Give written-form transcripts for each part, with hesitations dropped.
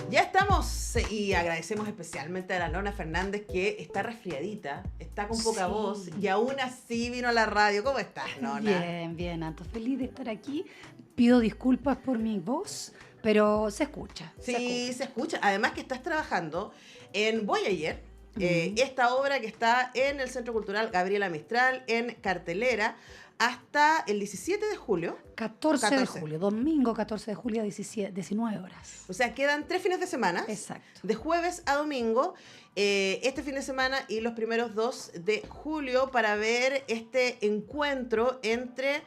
Ya estamos y agradecemos especialmente a la Nona Fernández que está resfriadita, está con poca voz y aún así vino a la radio. ¿Cómo estás, Nona? Bien, bien, Anto. Feliz de estar aquí. Pido disculpas por mi voz, pero se escucha. Sí, se escucha. Además que estás trabajando en Voyager, Ujú. esta obra que está en el Centro Cultural Gabriela Mistral, en cartelera, hasta el 17 de julio. 14 de julio, domingo 14 de julio, 19 horas. O sea, quedan 3 fines de semana. Exacto. De jueves a domingo, este fin de semana y los primeros 2 de julio para ver este encuentro entre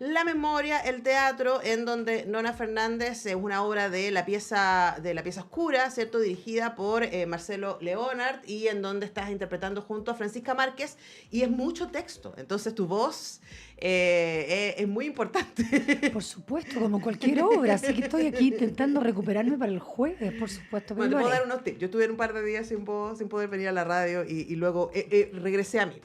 la memoria, el teatro, en donde Nona Fernández es una obra de la pieza oscura, ¿cierto? Dirigida por Marcelo Leonard y en donde estás interpretando junto a Francisca Márquez y es mucho texto. Entonces tu voz es muy importante. Por supuesto, como cualquier obra. Así que estoy aquí intentando recuperarme para el jueves, por supuesto. Bueno, te Pero puedo lo dar haré. unos tips. Yo estuve un par de días sin voz, sin poder venir a la radio y luego regresé a mí.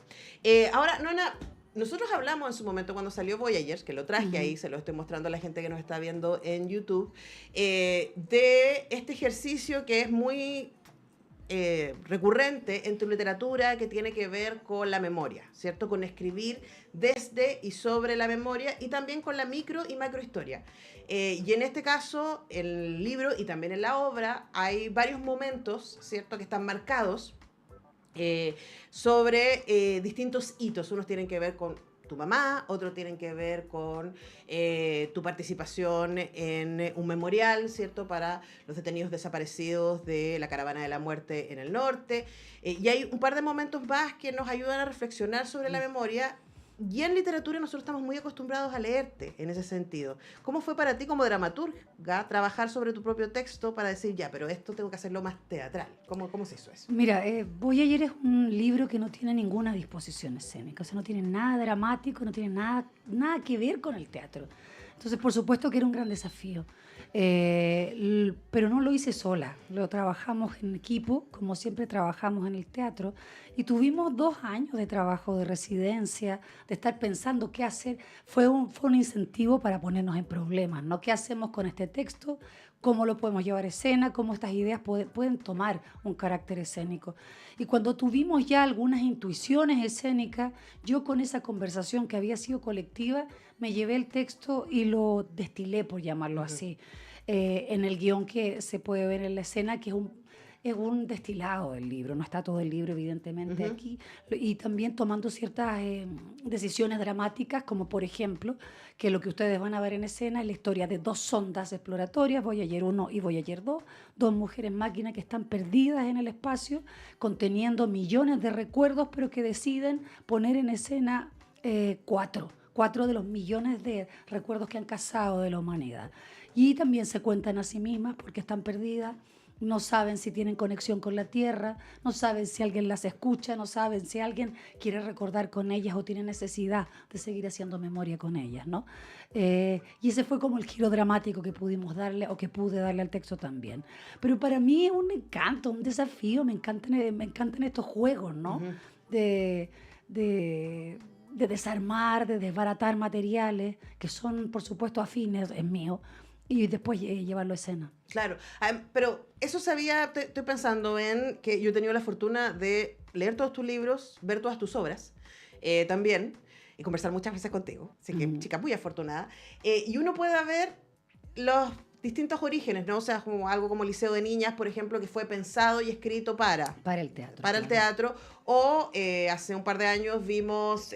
Ahora, Nona, nosotros hablamos en su momento cuando salió Voyager, que lo traje ahí, se lo estoy mostrando a la gente que nos está viendo en YouTube, de este ejercicio que es muy recurrente en tu literatura que tiene que ver con la memoria, ¿cierto? Con escribir desde y sobre la memoria y también con la micro y macrohistoria. Y en este caso, en el libro y también en la obra, hay varios momentos, ¿cierto?, que están marcados sobre distintos hitos. Unos tienen que ver con tu mamá, otros tienen que ver con tu participación en un memorial, ¿cierto?, para los detenidos desaparecidos de la Caravana de la Muerte en el norte. Y hay un par de momentos más que nos ayudan a reflexionar sobre la memoria. Y en literatura nosotros estamos muy acostumbrados a leerte en ese sentido. ¿Cómo fue para ti como dramaturga trabajar sobre tu propio texto para decir, ya, pero esto tengo que hacerlo más teatral? ¿Cómo se hizo eso? Mira, Voyager es un libro que no tiene ninguna disposición escénica, o sea, no tiene nada dramático, no tiene nada que ver con el teatro. Entonces, por supuesto que era un gran desafío, pero no lo hice sola, lo trabajamos en equipo, como siempre trabajamos en el teatro, y tuvimos 2 años de trabajo de residencia, de estar pensando qué hacer. Fue un incentivo para ponernos en problemas, ¿no? ¿Qué hacemos con este texto? ¿Cómo lo podemos llevar a escena? ¿Cómo estas ideas pueden tomar un carácter escénico? Y cuando tuvimos ya algunas intuiciones escénicas, yo con esa conversación que había sido colectiva, me llevé el texto y lo destilé, por llamarlo así, en el guión que se puede ver en la escena, que es un destilado del libro, no está todo el libro evidentemente aquí, y también tomando ciertas decisiones dramáticas, como por ejemplo, que lo que ustedes van a ver en escena es la historia de 2 sondas exploratorias, Voyager 1 y Voyager 2, 2 mujeres máquinas que están perdidas en el espacio, conteniendo millones de recuerdos, pero que deciden poner en escena 4 de los millones de recuerdos que han cazado de la humanidad. Y también se cuentan a sí mismas porque están perdidas, no saben si tienen conexión con la Tierra, no saben si alguien las escucha, no saben si alguien quiere recordar con ellas o tiene necesidad de seguir haciendo memoria con ellas, ¿no? Y ese fue como el giro dramático que pudimos darle o que pude darle al texto también. Pero para mí es un encanto, un desafío, me encantan estos juegos, ¿no? De, de desarmar, de desbaratar materiales que son, por supuesto, afines, es mío, y después llevarlo a escena. Claro, pero eso sabía, estoy pensando en que yo he tenido la fortuna de leer todos tus libros, ver todas tus obras también, y conversar muchas veces contigo, así que chica muy afortunada, y uno puede ver los distintos orígenes, ¿no? O sea, como algo como Liceo de Niñas, por ejemplo, que fue pensado y escrito para el teatro. el teatro, o hace un par de años vimos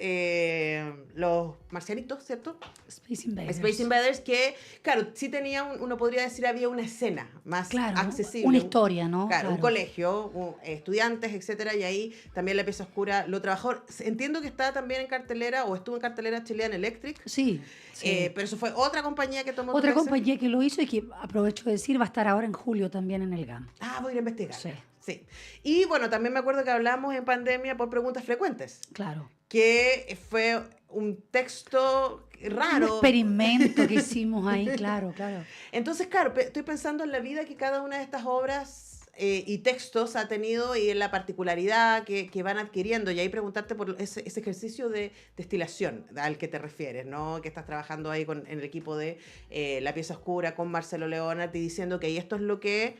Los Marcianitos, ¿cierto? Space Invaders. Space Invaders, que, claro, sí tenía, uno podría decir, había una escena más Claro, accesible. una historia, ¿no? Claro, un colegio, estudiantes, etcétera, y ahí también la pieza oscura lo trabajó. Entiendo que está también en cartelera, o estuvo en cartelera Chilean Electric. Sí. Pero eso fue otra compañía que tomó Otra tu pieza. compañía que lo hizo y que, aprovecho de decir, va a estar ahora en julio también en el GAM. Ah, voy a ir a investigar. Sí. Sí. Y bueno, también me acuerdo que hablamos en pandemia por preguntas frecuentes. Claro. Que fue un texto raro. Un experimento que hicimos ahí, claro. Entonces, claro, estoy pensando en la vida que cada una de estas obras y textos ha tenido y en la particularidad que van adquiriendo. Y ahí preguntarte por ese ejercicio de destilación al que te refieres, ¿no? Que estás trabajando ahí en el equipo de La Pieza Oscura con Marcelo Leonard y diciendo que esto es lo que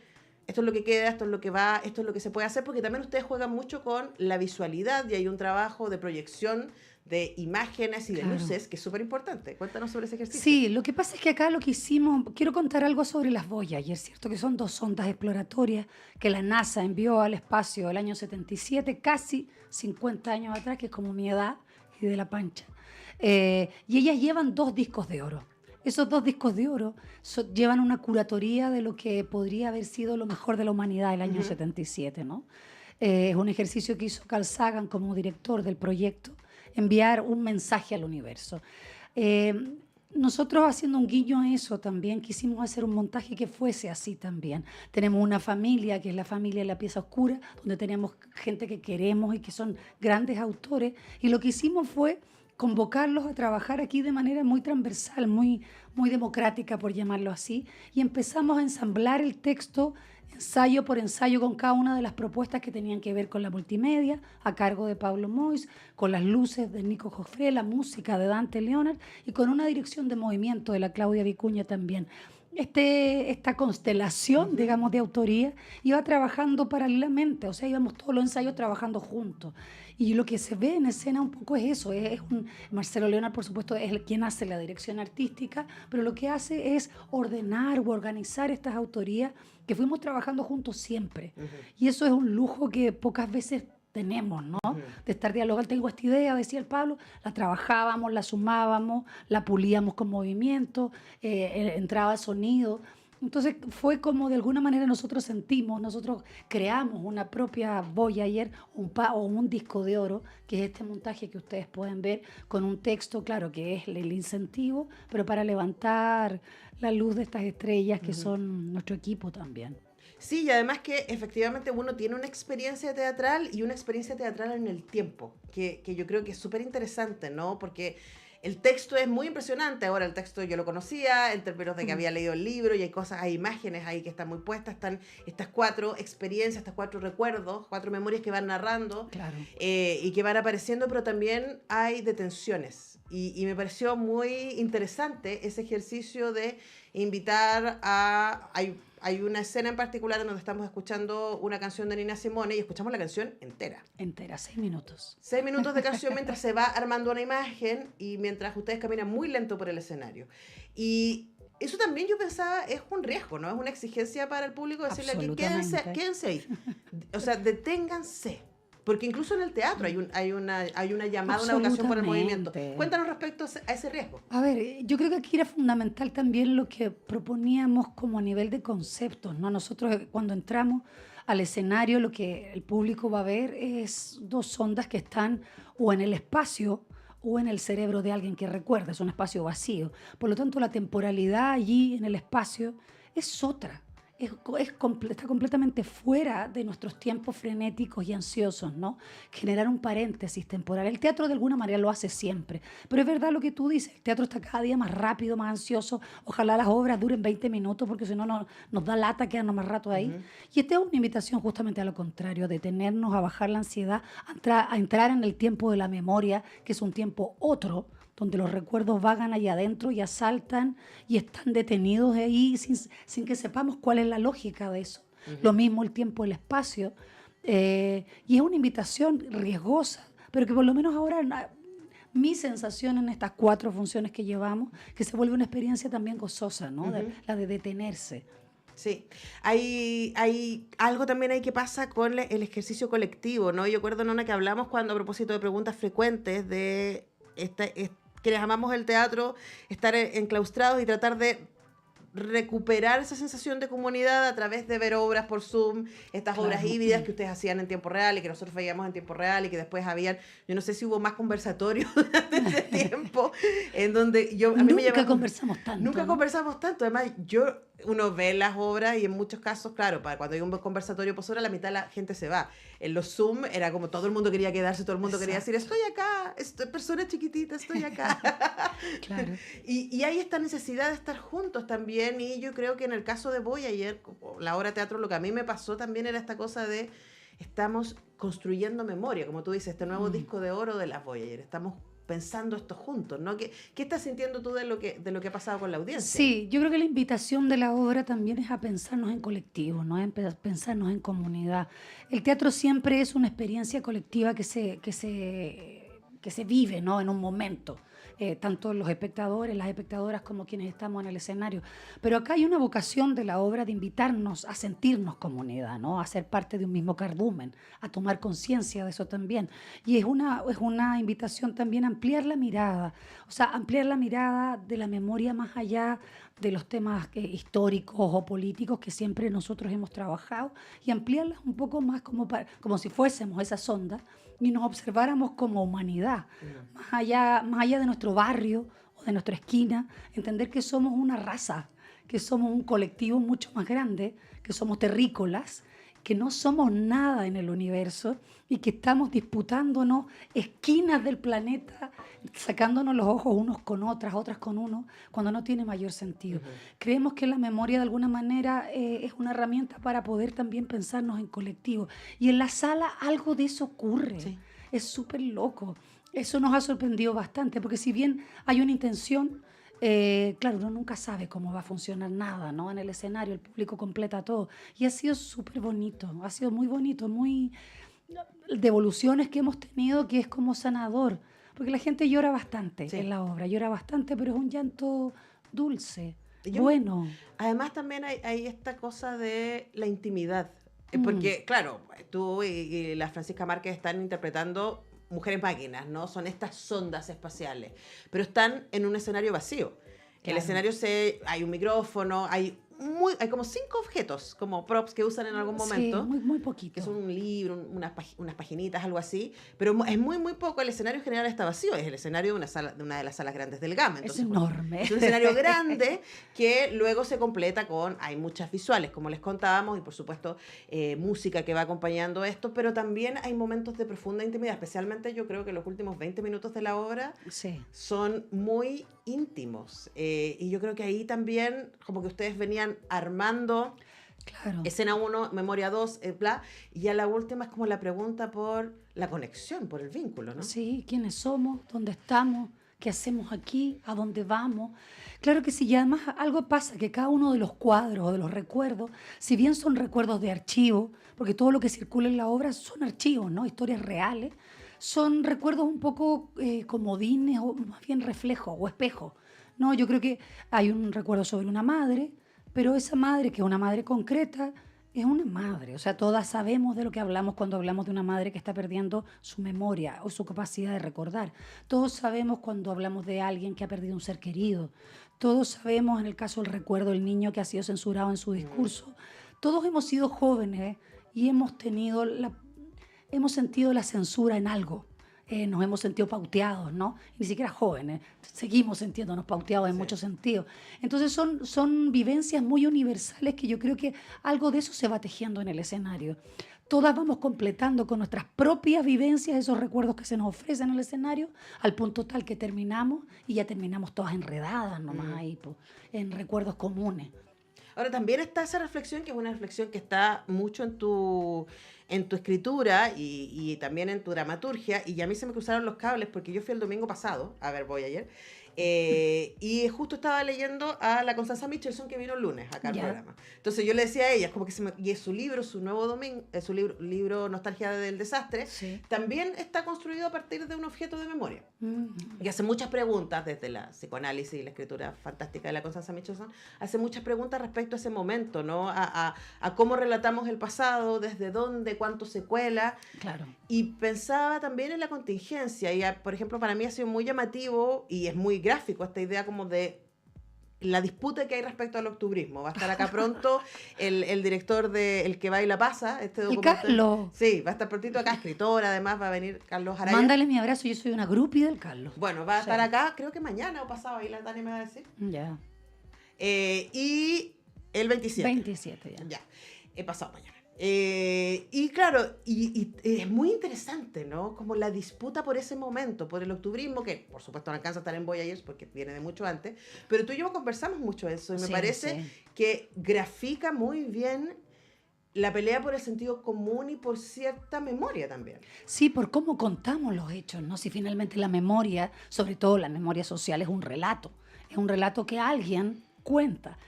queda, esto es lo que va, esto es lo que se puede hacer, porque también ustedes juegan mucho con la visualidad y hay un trabajo de proyección de imágenes y de luces que es súper importante. Cuéntanos sobre ese ejercicio. Sí, lo que pasa es que acá lo que hicimos, quiero contar algo sobre las Voyager, y es cierto que son 2 sondas exploratorias que la NASA envió al espacio el año 77, casi 50 años atrás, que es como mi edad y de la pancha. Y ellas llevan 2 discos de oro. Esos 2 discos de oro llevan una curatoría de lo que podría haber sido lo mejor de la humanidad el año 77, ¿no? Es un ejercicio que hizo Carl Sagan como director del proyecto, enviar un mensaje al universo. Nosotros, haciendo un guiño a eso también, quisimos hacer un montaje que fuese así también. Tenemos una familia, que es la familia de La Pieza Oscura, donde tenemos gente que queremos y que son grandes autores, y lo que hicimos fue convocarlos a trabajar aquí de manera muy transversal, muy democrática, por llamarlo así, y empezamos a ensamblar el texto ensayo por ensayo con cada una de las propuestas que tenían que ver con la multimedia, a cargo de Pablo Mois, con las luces de Nico Joffre, la música de Dante Leonard y con una dirección de movimiento de la Claudia Vicuña también. Esta constelación, digamos, de autoría iba trabajando paralelamente, o sea, íbamos todos los ensayos trabajando juntos. Y lo que se ve en escena un poco es eso, Marcelo Leonard, por supuesto, es quien hace la dirección artística, pero lo que hace es ordenar o organizar estas autorías que fuimos trabajando juntos siempre. Y eso es un lujo que pocas veces tenemos, ¿no? De estar dialogando. Tengo esta idea, decía el Pablo, la trabajábamos, la sumábamos, la pulíamos con movimiento, entraba sonido. Entonces fue como de alguna manera nosotros creamos una propia Voyager o un disco de oro, que es este montaje que ustedes pueden ver con un texto, claro, que es el incentivo, pero para levantar la luz de estas estrellas que son nuestro equipo también. Sí, y además que efectivamente uno tiene una experiencia teatral y una experiencia teatral en el tiempo, que yo creo que es súper interesante, ¿no? Porque el texto es muy impresionante. Ahora el texto yo lo conocía en términos de que había leído el libro y hay cosas, hay imágenes ahí que están muy puestas, están estas 4 experiencias, estas 4 recuerdos, 4 memorias que van narrando y que van apareciendo, pero también hay detenciones. Y me pareció muy interesante ese ejercicio de invitar a... Hay una escena en particular en donde estamos escuchando una canción de Nina Simone y escuchamos la canción entera. Entera, 6 minutos. 6 minutos de canción mientras se va armando una imagen y mientras ustedes caminan muy lento por el escenario. Y eso también yo pensaba es un riesgo, ¿no? Es una exigencia para el público decirle aquí, quédense ahí. O sea, deténganse. Porque incluso en el teatro hay una llamada, una vocación por el movimiento. Cuéntanos respecto a ese riesgo. A ver, yo creo que aquí era fundamental también lo que proponíamos como a nivel de conceptos, ¿no? Nosotros cuando entramos al escenario lo que el público va a ver es 2 ondas que están o en el espacio o en el cerebro de alguien que recuerda, es un espacio vacío. Por lo tanto, la temporalidad allí en el espacio es otra. Está completamente fuera de nuestros tiempos frenéticos y ansiosos, ¿no? Generar un paréntesis temporal. El teatro de alguna manera lo hace siempre, pero es verdad lo que tú dices, el teatro está cada día más rápido, más ansioso. Ojalá las obras duren 20 minutos porque si no nos da lata quedarnos más rato ahí. Y esta es una invitación justamente a lo contrario, a detenernos, a bajar la ansiedad, a entrar en el tiempo de la memoria, que es un tiempo otro, donde los recuerdos vagan allá adentro y asaltan y están detenidos ahí sin que sepamos cuál es la lógica de eso. Lo mismo el tiempo, el espacio. Y es una invitación riesgosa, pero que por lo menos ahora mi sensación en estas 4 funciones que llevamos, que se vuelve una experiencia también gozosa, ¿no? La de detenerse. Sí, hay algo también ahí que pasa con el ejercicio colectivo, ¿no? Yo acuerdo, Nona, que hablamos cuando a propósito de preguntas frecuentes de quienes amamos el teatro, estar enclaustrados y tratar de recuperar esa sensación de comunidad a través de ver obras por Zoom, estas obras híbridas que ustedes hacían en tiempo real y que nosotros veíamos en tiempo real y que después habían, yo no sé si hubo más conversatorios durante ese tiempo, en donde a mí nunca conversamos tanto. Nunca conversamos tanto, además yo uno ve las obras y en muchos casos, claro, cuando hay un conversatorio posobra, la mitad de la gente se va. En los Zoom era como todo el mundo quería quedarse, todo el mundo quería decir, estoy acá, persona chiquitita, estoy acá. Claro. Y hay esta necesidad de estar juntos también, y yo creo que en el caso de Voyager, la obra de teatro, lo que a mí me pasó también era esta cosa de estamos construyendo memoria, como tú dices, este nuevo disco de oro de las Voyager, estamos pensando esto juntos, ¿no? ¿Qué estás sintiendo tú de lo que ha pasado con la audiencia? Sí, yo creo que la invitación de la obra también es a pensarnos en colectivo, ¿no? Pensarnos en comunidad. El teatro siempre es una experiencia colectiva que se vive, ¿no? En un momento. Tanto los espectadores, las espectadoras como quienes estamos en el escenario. Pero acá hay una vocación de la obra de invitarnos a sentirnos comunidad, ¿no? A ser parte de un mismo cardumen, a tomar conciencia de eso también. Y es una invitación también a ampliar la mirada, o sea, ampliar la mirada de la memoria más allá de los temas históricos o políticos que siempre nosotros hemos trabajado y ampliarlas un poco más como si fuésemos esa sonda y nos observáramos como humanidad, más allá de nuestro barrio o de nuestra esquina, entender que somos una raza, que somos un colectivo mucho más grande, que somos terrícolas, que no somos nada en el universo y que estamos disputándonos esquinas del planeta, sacándonos los ojos unos con otras con uno, cuando no tiene mayor sentido. Creemos que la memoria de alguna manera es una herramienta para poder también pensarnos en colectivo. Y en la sala algo de eso ocurre. Sí. Es súper loco. Eso nos ha sorprendido bastante, porque si bien hay una intención... claro, uno nunca sabe cómo va a funcionar nada, ¿no? En el escenario, el público completa todo. Y ha sido súper bonito, ha sido muy bonito, muy... devoluciones que hemos tenido que es como sanador, porque la gente llora bastante en la obra, llora bastante, pero es un llanto dulce, bueno. Además también hay esta cosa de la intimidad, porque claro, tú y la Francisca Márquez están interpretando mujeres máquinas, ¿no? Son estas sondas espaciales, pero están en un escenario vacío. Claro. El escenario hay un micrófono, hay como 5 objetos, como props que usan en algún momento. Sí, muy poquito. Que son un libro, unas paginitas, algo así. Pero es muy poco. El escenario en general está vacío. Es el escenario de una de las salas grandes del GAM. Entonces, es enorme. Es un escenario grande que luego se completa hay muchas visuales, como les contábamos, y por supuesto música que va acompañando esto, pero también hay momentos de profunda intimidad. Especialmente yo creo que los últimos 20 minutos de la obra son muy íntimos. Y yo creo que ahí también, como que ustedes venían armando escena 1, memoria 2, bla, y ya la última es como la pregunta por la conexión, por el vínculo, ¿no? Sí, quiénes somos, dónde estamos, qué hacemos aquí, a dónde vamos. Claro que sí, y además algo pasa, que cada uno de los cuadros o de los recuerdos, si bien son recuerdos de archivo, porque todo lo que circula en la obra son archivos, ¿no? Historias reales, son recuerdos un poco comodines o más bien reflejos o espejos. No, yo creo que hay un recuerdo sobre una madre, pero esa madre, que es una madre concreta, es una madre. O sea, todas sabemos de lo que hablamos cuando hablamos de una madre que está perdiendo su memoria o su capacidad de recordar. Todos sabemos cuando hablamos de alguien que ha perdido un ser querido. Todos sabemos, en el caso del recuerdo del niño que ha sido censurado en su discurso. Todos hemos sido jóvenes y hemos sentido la censura en algo. Nos hemos sentido pauteados, ¿no? Ni siquiera jóvenes, seguimos sintiéndonos pauteados en muchos sentidos. Entonces son vivencias muy universales que yo creo que algo de eso se va tejiendo en el escenario. Todas vamos completando con nuestras propias vivencias esos recuerdos que se nos ofrecen en el escenario, al punto tal que terminamos y ya terminamos todas enredadas nomás ahí, en recuerdos comunes. Ahora, también está esa reflexión, que es una reflexión que está mucho en tu escritura y también en tu dramaturgia, y a mí se me cruzaron los cables porque yo fui el domingo pasado a ver Voyager, y justo estaba leyendo a la Constanza Michelson, que vino el lunes acá al programa. Entonces yo le decía a ella, como que y es su libro, su nuevo domingo, su libro Nostalgia del Desastre, también está construido a partir de un objeto de memoria. Y hace muchas preguntas, desde la psicoanálisis y la escritura fantástica de la Constanza Michelson, hace muchas preguntas respecto a ese momento, ¿no? A cómo relatamos el pasado, desde dónde, cuánto se cuela. Claro. Y pensaba también en la contingencia. Y, por ejemplo, para mí ha sido muy llamativo y es muy gráfico esta idea como de la disputa que hay respecto al octubrismo. Va a estar acá pronto el director de El que baila pasa, este documental. Carlos. Sí, va a estar prontito acá, escritor, además va a venir Carlos Araya. Mándale mi abrazo, yo soy una groupie del Carlos. Bueno, va a estar acá, creo que mañana o pasado, ahí la Tania me va a decir. Ya. Y El 27. 27 ya. Ya, he pasado mañana. Y claro, y es muy interesante, ¿no? Como la disputa por ese momento, por el octubrismo, que por supuesto no alcanza a estar en Voyagers porque viene de mucho antes, pero tú y yo conversamos mucho de eso y me parece que grafica muy bien la pelea por el sentido común y por cierta memoria también. Sí, por cómo contamos los hechos, ¿no? Si finalmente la memoria, sobre todo la memoria social, es un relato que alguien cuenta.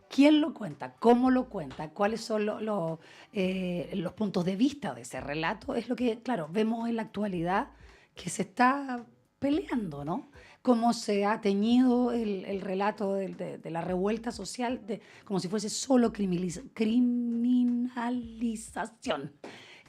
¿Quién lo cuenta? ¿Cómo lo cuenta? ¿Cuáles son los puntos de vista de ese relato? Es lo que, claro, vemos en la actualidad que se está peleando, ¿no? Cómo se ha teñido el relato de la revuelta social como si fuese solo criminalización.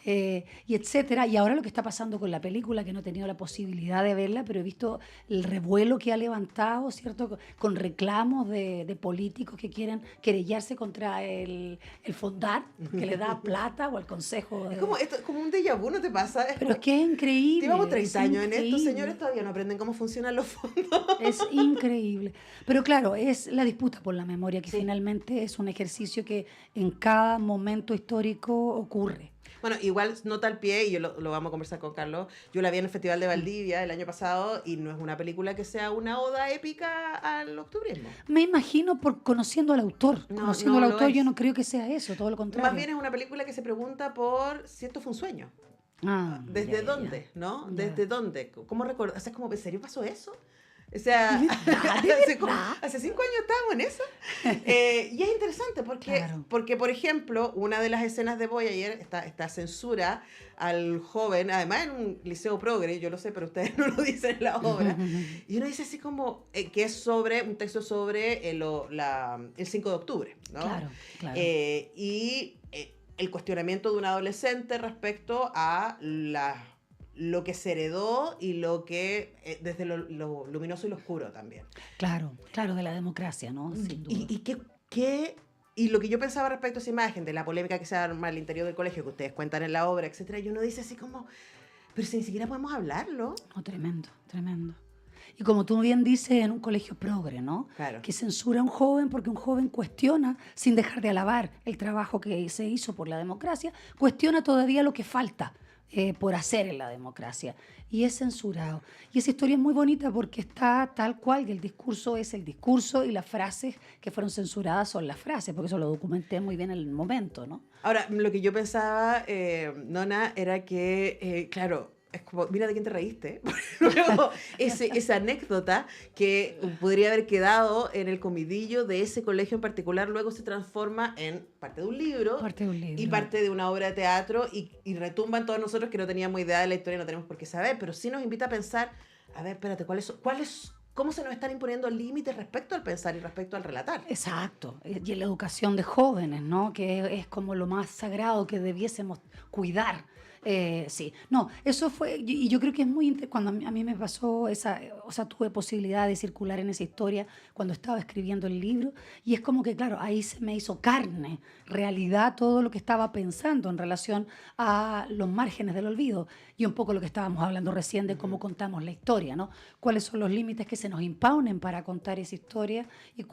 Y etcétera. Y ahora lo que está pasando con la película, que no he tenido la posibilidad de verla, pero he visto el revuelo que ha levantado, ¿cierto? Con reclamos de políticos que quieren querellarse contra el Fondar, que le da plata, o el Consejo. Es como un déjà vu, ¿no te pasa? Pero es que es increíble. Llevamos 30 años increíble. en esto, señores, todavía no aprenden cómo funcionan los fondos. Es increíble. Pero claro, es la disputa por la memoria, que finalmente es un ejercicio que en cada momento histórico ocurre. Bueno, igual nota al pie, y yo lo vamos a conversar con Carlos, yo la vi en el Festival de Valdivia el año pasado y no es una película que sea una oda épica al octubrismo. Me imagino conociendo al autor. Conociendo al autor yo no creo que sea eso, todo lo contrario. Más bien es una película que se pregunta por si esto fue un sueño. ¿Desde dónde? ¿No? ¿Desde dónde? ¿Cómo recordar? O sea, ¿en serio pasó eso? O sea, hace 5 años estábamos en eso. Y es interesante porque, por ejemplo, una de las escenas de Voyager, esta censura al joven, además en un liceo progre, yo lo sé, pero ustedes no lo dicen en la obra, y uno dice así como que es un texto sobre el 5 de octubre, ¿no? Claro. Y el cuestionamiento de un adolescente respecto a lo que se heredó y lo que, desde lo luminoso y lo oscuro también. Claro, de la democracia, ¿no? Sin duda. Y lo que yo pensaba respecto a esa imagen, de la polémica que se arma al interior del colegio, que ustedes cuentan en la obra, etcétera, y uno dice así como, pero si ni siquiera podemos hablarlo. Oh, tremendo. Y como tú bien dices, en un colegio progre, ¿no? Claro. Que censura a un joven porque un joven cuestiona, sin dejar de alabar el trabajo que se hizo por la democracia, cuestiona todavía lo que falta por hacer en la democracia. Y es censurado. Y esa historia es muy bonita porque está tal cual, que el discurso es el discurso y las frases que fueron censuradas son las frases, porque eso lo documenté muy bien en el momento, ¿no? Ahora, lo que yo pensaba, Nona, era que, claro, es como, mira de quién te reíste. Luego, esa anécdota que podría haber quedado en el comidillo de ese colegio en particular, luego se transforma en parte de un libro, y parte de una obra de teatro y retumba en todos nosotros que no teníamos idea de la historia, no tenemos por qué saber, pero sí nos invita a pensar, a ver, espérate, ¿cómo se nos están imponiendo límites respecto al pensar y respecto al relatar? Exacto. Y en la educación de jóvenes, ¿no? Que es como lo más sagrado que debiésemos cuidar. Sí, no, eso fue, y yo creo que es muy cuando a mí me pasó o sea, tuve posibilidad de circular en esa historia cuando estaba escribiendo el libro, y es como que, claro, ahí se me hizo carne, realidad, todo lo que estaba pensando en relación a los márgenes del olvido, y un poco lo que estábamos hablando recién de cómo contamos la historia, ¿no? Cuáles son los límites que se nos imponen para contar esa historia, y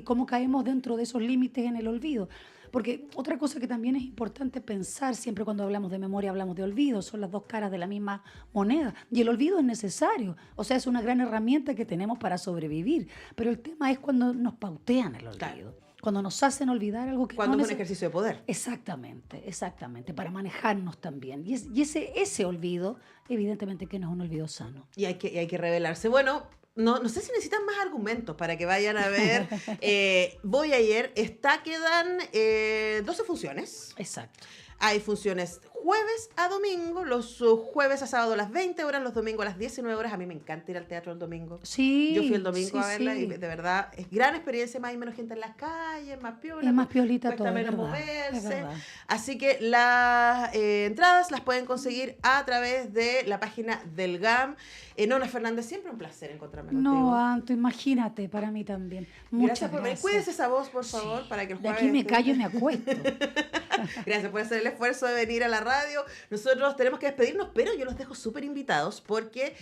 cómo caemos dentro de esos límites en el olvido. Porque otra cosa que también es importante pensar, siempre cuando hablamos de memoria hablamos de olvido, son las dos caras de la misma moneda. Y el olvido es necesario, o sea, es una gran herramienta que tenemos para sobrevivir. Pero el tema es cuando nos pautean el olvido. Claro. Cuando nos hacen olvidar algo que cuando es un ejercicio de poder. Exactamente, para manejarnos también. Y ese olvido, evidentemente que no es un olvido sano. Y hay que revelarse. Bueno, no sé si necesitan más argumentos para que vayan a ver. Voyager, quedan 12 funciones. Exacto. Hay funciones jueves a domingo, los jueves a sábado a las 20 horas, los domingos a las 19 horas. A mí me encanta ir al teatro el domingo. Sí. Yo fui el domingo a verla y de verdad es gran experiencia, más y menos gente en las calles, más piola. Es más piolita todo, menos moverse. Así que las entradas las pueden conseguir a través de la página del GAM. Nona Fernández, siempre un placer encontrarme contigo. No, Anto, imagínate, para mí también. Muchas gracias. Cuídese esa voz, por favor, para que el jueves... De aquí me callo y me acuesto. Gracias por hacer el esfuerzo de venir a la radio. Nosotros tenemos que despedirnos, pero yo los dejo súper invitados porque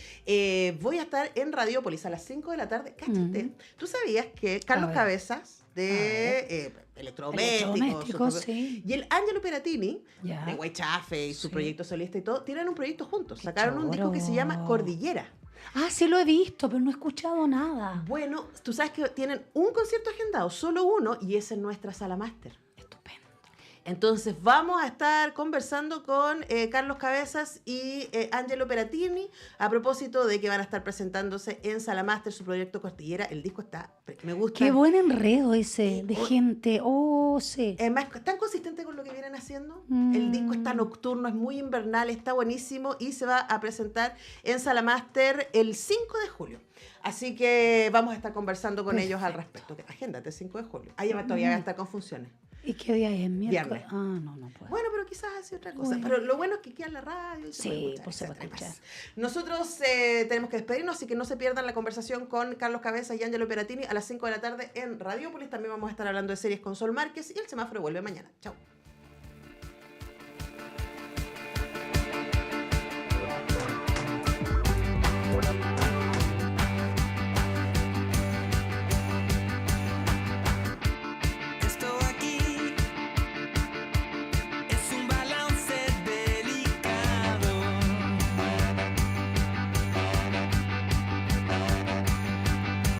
voy a estar en Radiopolis a las 5 de la tarde. Cáchate, ¿tú sabías que Carlos Cabezas, de electrodomésticos. Sí. Y el Angelo Peratini, Ya. de Guaychafe y su Sí. proyecto solista y todo, tienen un proyecto juntos. Qué Sacaron un disco que se llama choro. Cordillera. Ah, sí lo he visto, pero no he escuchado nada. Bueno, tú sabes que tienen un concierto agendado, solo uno, y esa es nuestra sala máster. Estupendo. Entonces vamos a estar conversando con Carlos Cabezas y Angelo Peratini a propósito de que van a estar presentándose en Sala Master su proyecto Cordillera. El disco está, me gusta. Qué buen enredo ese de Oh. gente. Oh, sí. Es más, tan consistente con lo que vienen haciendo. Mm. El disco está nocturno, es muy invernal, está buenísimo y se va a presentar en Sala Master el 5 de julio. Así que vamos a estar conversando con ellos al respecto. Agéndate, 5 de julio. Ahí todavía va a estar con funciones. ¿Y qué día es? ¿Miércoles? Viernes. Ah, no puedo. Bueno, pero quizás hace otra cosa. Bueno. Pero lo bueno es que queda en la radio. Y se Sí, puede escuchar, pues se va a etcétera, y escuchar. más. Nosotros tenemos que despedirnos, así que no se pierdan la conversación con Carlos Cabezas y Angelo Peratini a las 5 de la tarde en Radiópolis. También vamos a estar hablando de series con Sol Márquez y el semáforo vuelve mañana. Chao.